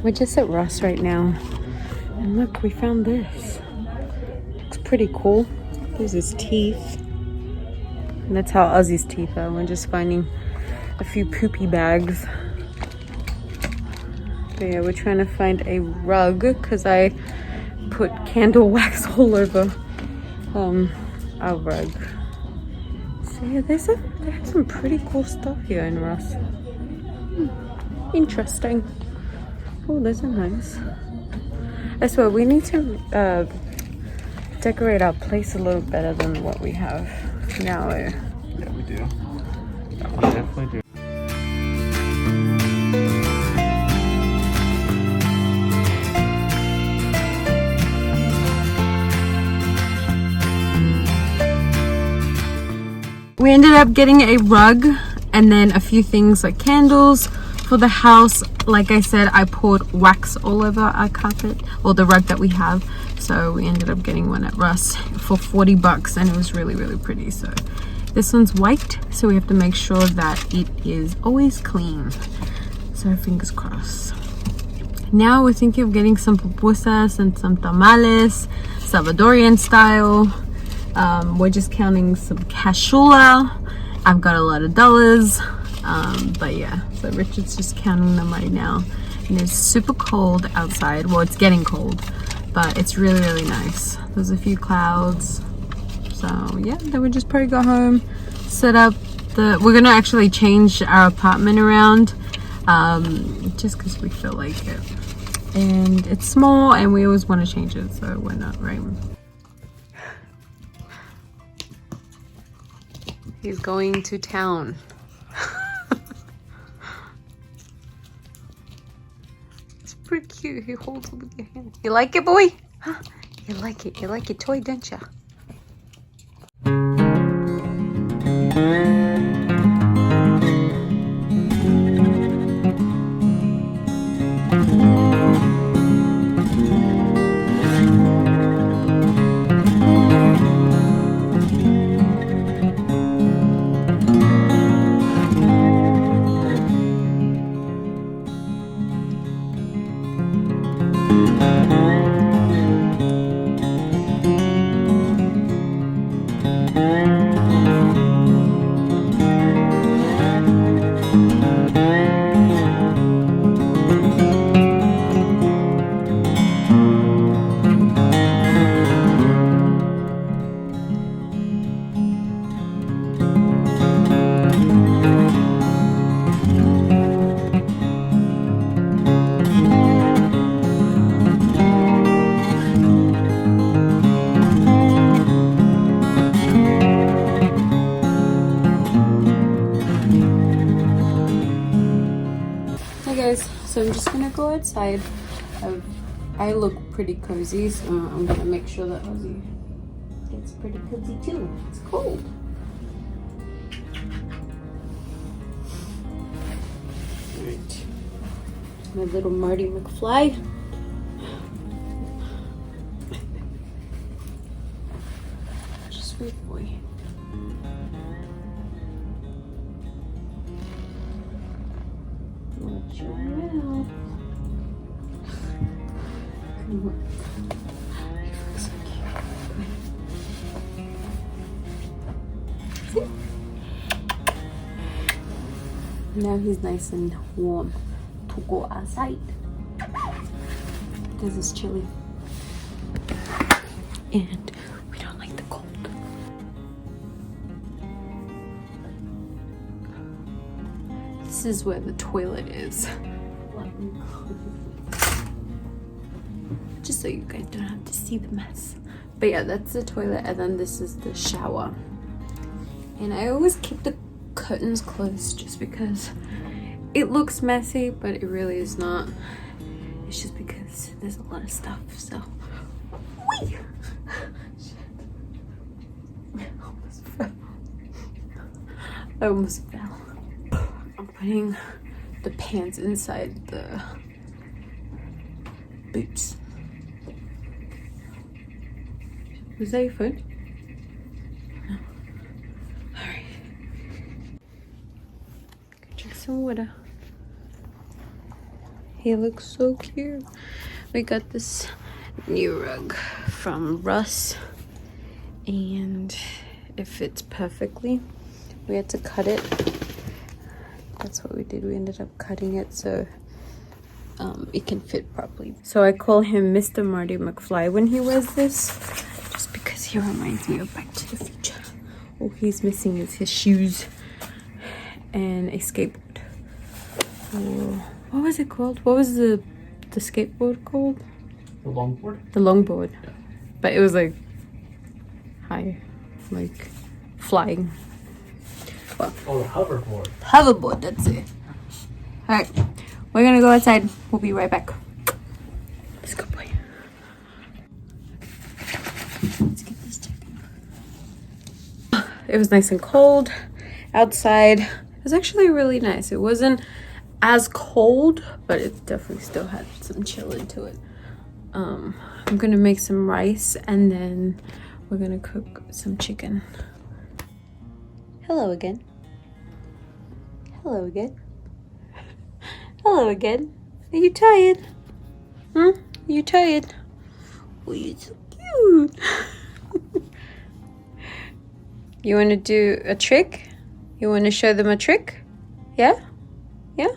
We're just at Ross right now. And look, we found this. Looks pretty cool. There's his teeth. And that's how Ozzy's teeth are. We're just finding a few poopy bags. But yeah, we're trying to find a rug because I put candle wax all over our rug. So yeah, they have some pretty cool stuff here in Ross. Interesting. Oh, those are nice. I swear, we need to decorate our place a little better than what we have now. Yeah, we do. Yeah, we definitely do. We ended up getting a rug and then a few things like candles for the house. Like I said, I poured wax all over our carpet or the rug that we have. So we ended up getting one at Russ for 40 bucks and it was really, really pretty. So this one's white, so we have to make sure that it is always clean. So fingers crossed. Now we're thinking of getting some pupusas and some tamales, Salvadorian style. We're just counting some cashew. I've got a lot of dollars, but yeah, so Richard's just counting them right now. And it's super cold outside. Well, it's getting cold, but it's really, really nice. There's a few clouds. So yeah, then we just probably go home, set up we're gonna actually change our apartment around, just because we feel like it. And it's small and we always want to change it, so why not, right? He's going to town. It's pretty cute. He holds it with your hand. You like it, boy? Huh? You like it. You like your toy, don't you? So I'm just gonna go outside. I look pretty cozy, so I'm gonna make sure that Ozzy gets pretty cozy too. It's cold. Alright. My little Marty McFly. Just sweet boy. Watch your mouth. Come on. So cute. Now he's nice and warm to go outside because it's chilly and we don't like the cold. This is where the toilet is. Just so you guys don't have to see the mess. But yeah, that's the toilet, and then this is the shower. And I always keep the curtains closed just because it looks messy, but it really is not. It's just because there's a lot of stuff, so. Whee! I almost fell. I'm putting the pants inside the boots. Was that your foot? No. Alright. Go drink some water. He looks so cute. We got this new rug from Russ and it fits perfectly. We had to cut it. That's what we did. We ended up cutting it so it can fit properly. So I call him Mr. Marty McFly when he wears this, just because he reminds me of Back to the Future. All he's missing is his shoes and a skateboard. What was it called? What was the skateboard called? The longboard? The longboard. Yeah. But it was like high, like flying. Well, oh, the hoverboard. Hoverboard, that's it. Alright, we're gonna go outside. We'll be right back. Let's go, boy. Let's get this chicken. It was nice and cold outside. It was actually really nice. It wasn't as cold, but it definitely still had some chill into it. I'm gonna make some rice and then we're gonna cook some chicken. Hello again. Hello again. Hello again. Are you tired? Are you tired? Oh, you're so cute. You want to do a trick? You want to show them a trick? Yeah? Yeah?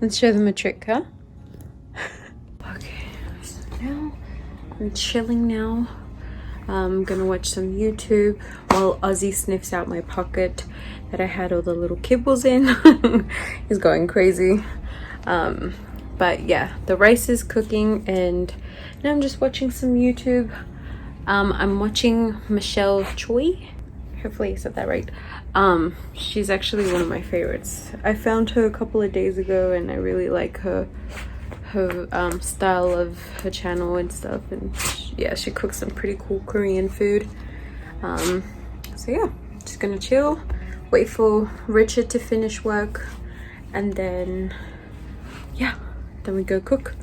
Let's show them a trick, huh? Okay, so now I'm chilling now. I'm gonna watch some YouTube while Ozzy sniffs out my pocket that I had all the little kibbles in. He's going crazy. But yeah, the rice is cooking and now I'm just watching some YouTube. I'm watching Michelle Choi. Hopefully I said that right. She's actually one of my favorites. I found her a couple of days ago and I really like her style of her channel and stuff, and yeah, she cooks some pretty cool Korean food. So yeah, just gonna chill, wait for Richard to finish work, and then yeah, then we go cook.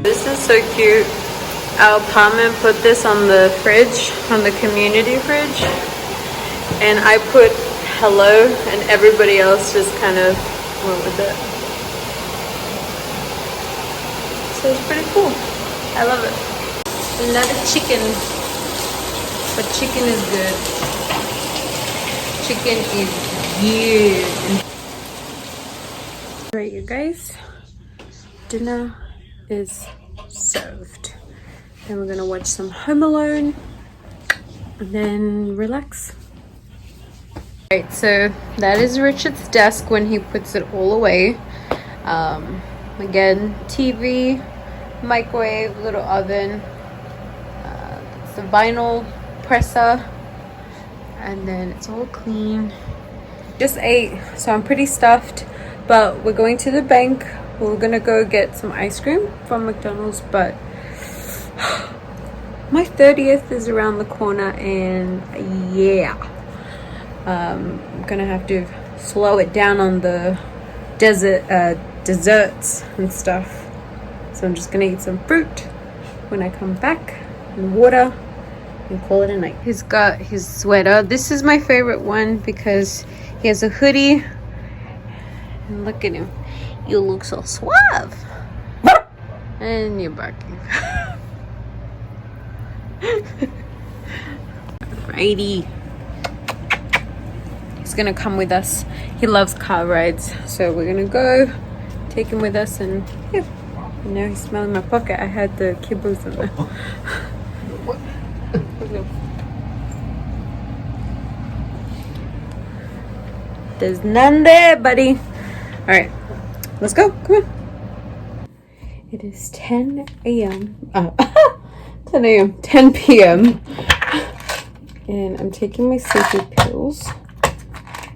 This is so cute. Our apartment put this on the fridge, on the community fridge, and I put hello and everybody else just kind of went with it. So it's pretty cool. I love it. I love chicken, but chicken is good. Chicken is good. Alright, you guys, dinner is served. Then we're gonna watch some Home Alone and then relax. Alright, so that is Richard's desk when he puts it all away. Again, TV, microwave, little oven, it's the vinyl presser, and then it's all clean. Just ate, so I'm pretty stuffed, but we're going to the bank. We're gonna go get some ice cream from McDonald's, but my 30th is around the corner, and yeah, I'm gonna have to slow it down on the desserts and stuff. So I'm just gonna eat some fruit when I come back, and water, and call it a night. He's got his sweater. This is my favorite one because he has a hoodie, and look at him. You look so suave. And you're barking. Alrighty. He's gonna come with us. He loves car rides. So we're gonna go, take him with us, and yeah. You know, he's smelling my pocket. I had the kibbles in there. There's none there, buddy. Alright. Let's go. Come on. It is 10 a.m. 10 a.m. 10 p.m. And I'm taking my sleepy pills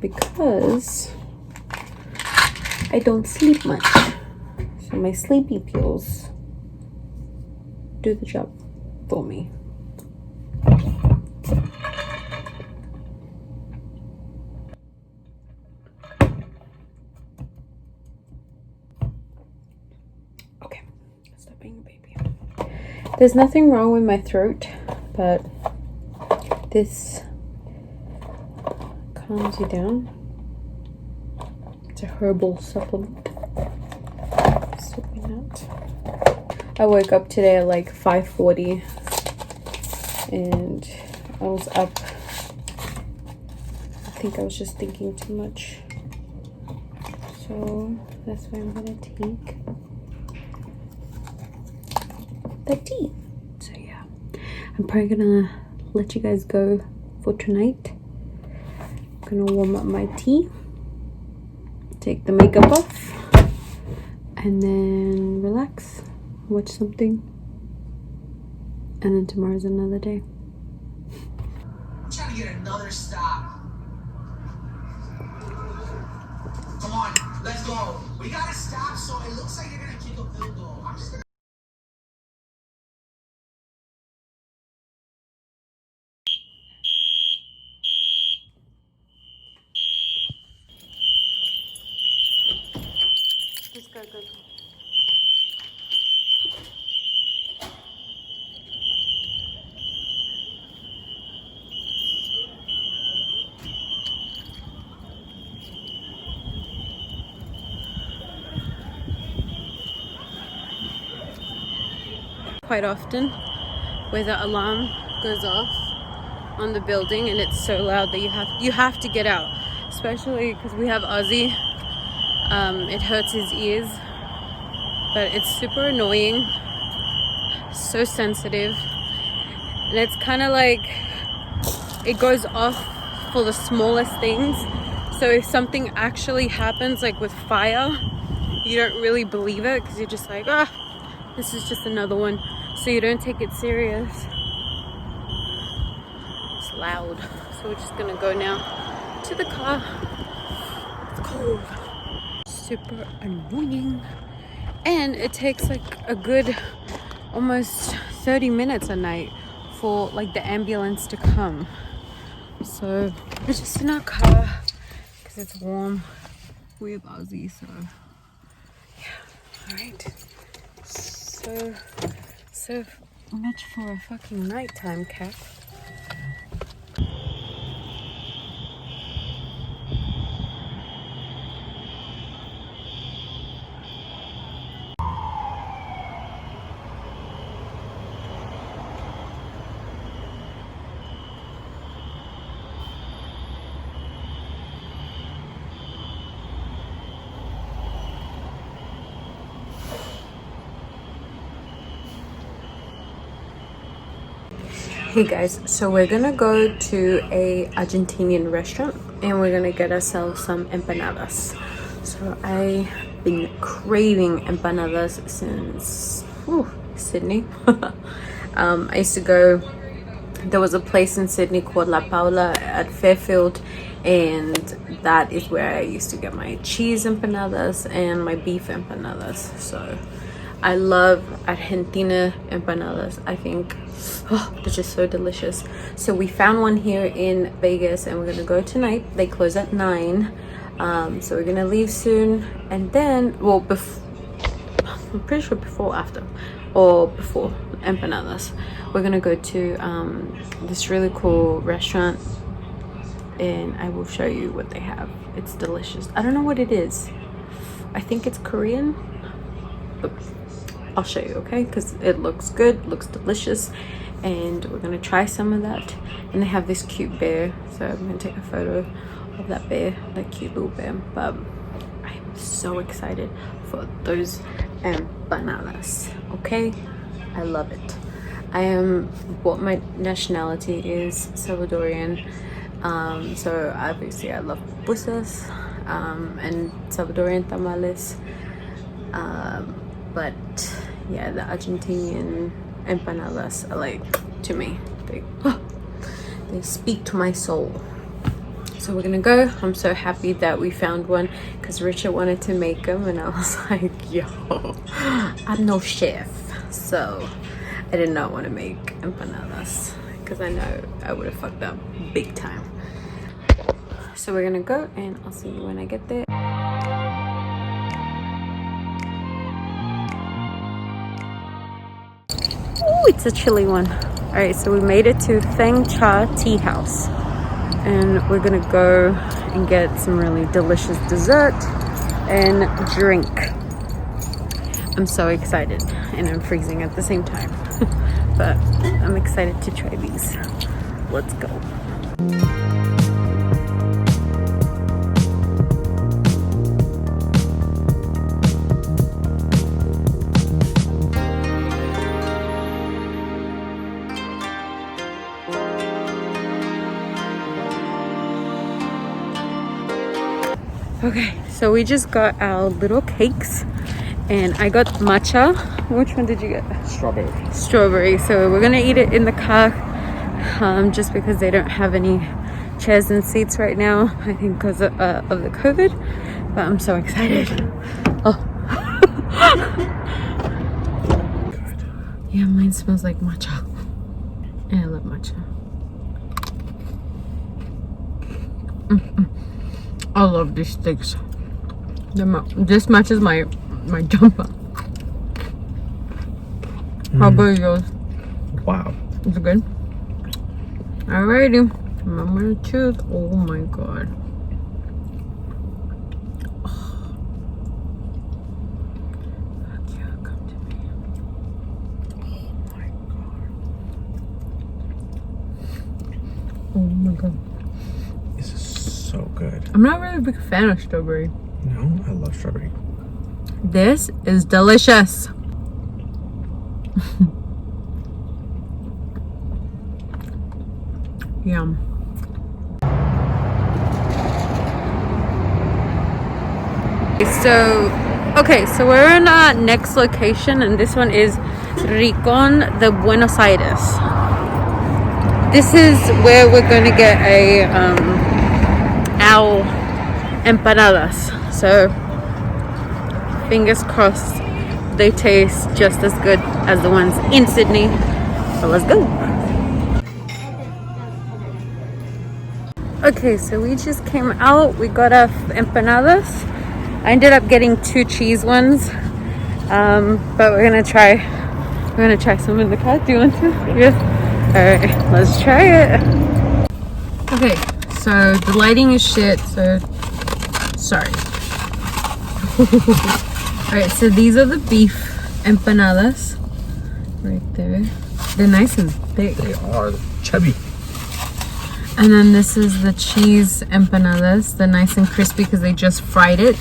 because I don't sleep much. So my sleepy pills do the job for me. There's nothing wrong with my throat, but this calms you down. It's a herbal supplement. I woke up today at like 5:40 and I was up. I think I was just thinking too much. So that's why I'm gonna take the tea. So yeah, I'm probably gonna let you guys go for tonight. I'm gonna warm up my tea, take the makeup off, and then relax, watch something, and then tomorrow's another day. I'm trying to get another stop. Come on, let's go. We gotta stop, so it looks like you're gonna kick a field goal. I'm just gonna. Let's go, go. Quite often where the alarm goes off on the building and it's so loud that you have to get out, especially because we have Ozzy. It hurts his ears, but it's super annoying, so sensitive, and it's kind of like it goes off for the smallest things. So if something actually happens, like with fire, you don't really believe it because you're just like, ah, this is just another one. So you don't take it serious. It's loud. So we're just gonna go now to the car. It's cold. Super annoying. And it takes like a good almost 30 minutes a night for like the ambulance to come. So we're just in our car because it's warm. We have Ozzy, so yeah. Alright. So much for a fucking nighttime cap. Hey guys, so we're gonna go to a Argentinian restaurant and we're gonna get ourselves some empanadas. So I've been craving empanadas since Sydney. I used to go, there was a place in Sydney called La Paula at Fairfield, and that is where I used to get my cheese empanadas and my beef empanadas. So I love Argentina empanadas. I think they're just so delicious. So we found one here in Vegas and we're gonna go tonight. They close at 9, so we're gonna leave soon, and then well, I'm pretty sure before empanadas we're gonna go to this really cool restaurant and I will show you what they have. It's delicious. I don't know what it is. I think it's Korean, but I'll show you, okay? Because it looks good, looks delicious, and we're gonna try some of that. And they have this cute bear, so I'm gonna take a photo of that bear, that cute little bear. But I'm so excited for those empanadas, okay? I love it. What my nationality is Salvadorian, so obviously I love pupusas and Salvadorian tamales, but yeah, the Argentinian empanadas are like, to me, they speak to my soul. So we're gonna go. I'm so happy that we found one because Richard wanted to make them and I was like, yo, I'm no chef, so I did not want to make empanadas because I know I would have fucked up big time. So we're gonna go and I'll see you when I get there. it's a chilly one. All right, so we made it to Feng Cha Tea House, and we're gonna go and get some really delicious dessert and drink. I'm so excited, and I'm freezing at the same time. But I'm excited to try these. Let's go. Okay, so we just got our little cakes, and I got matcha. Which one did you get? Strawberry. Strawberry. So we're gonna eat it in the car, just because they don't have any chairs and seats right now, I think because of the COVID. But I'm so excited. Oh. Yeah, mine smells like matcha, and I love matcha. I love these sticks. This matches my jumper. How about yours? Wow. Is it good? Alrighty. I'm gonna choose. Oh my god. Yeah, come to me. Oh my god. Oh my god. This is so good. I'm not really a big fan of strawberry. No, I love strawberry. This is delicious. Yum. So we're in our next location, and this one is Rincón de Buenos Aires. This is where we're going to get our empanadas. So fingers crossed they taste just as good as the ones in Sydney. So let's go. Okay, so we just came out. We got our empanadas. I ended up getting 2 cheese ones, but we're gonna try some in the car. Do you want to? Yeah. All right, let's try it. Okay, so the lighting is shit. So sorry. All right, so these are the beef empanadas right there. They're nice and thick. They are chubby. And then this is the cheese empanadas. They're nice and crispy because they just fried it.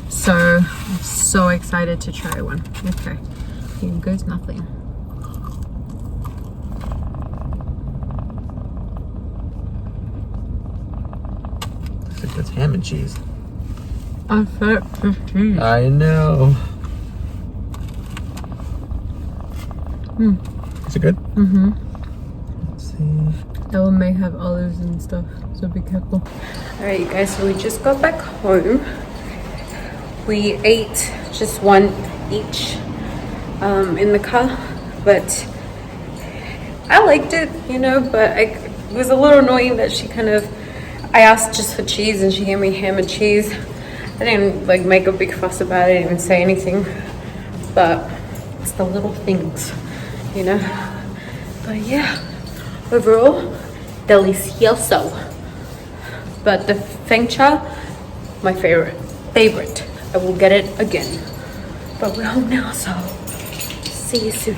So I'm so excited to try one. Okay, here goes nothing. I think that's ham and cheese. I said it's cheese. I know. Is it good? Mm-hmm. Let's see. That one may have olives and stuff, so be careful. All right, you guys, so we just got back home. We ate just one each in the car, but I liked it, you know, but it was a little annoying that I asked just for cheese and she gave me ham and cheese. I didn't like make a big fuss about it, I didn't even say anything, but it's the little things, you know. But yeah, overall, delicioso. But the Feng Cha, my favorite. I will get it again. But we're home now, so see you soon.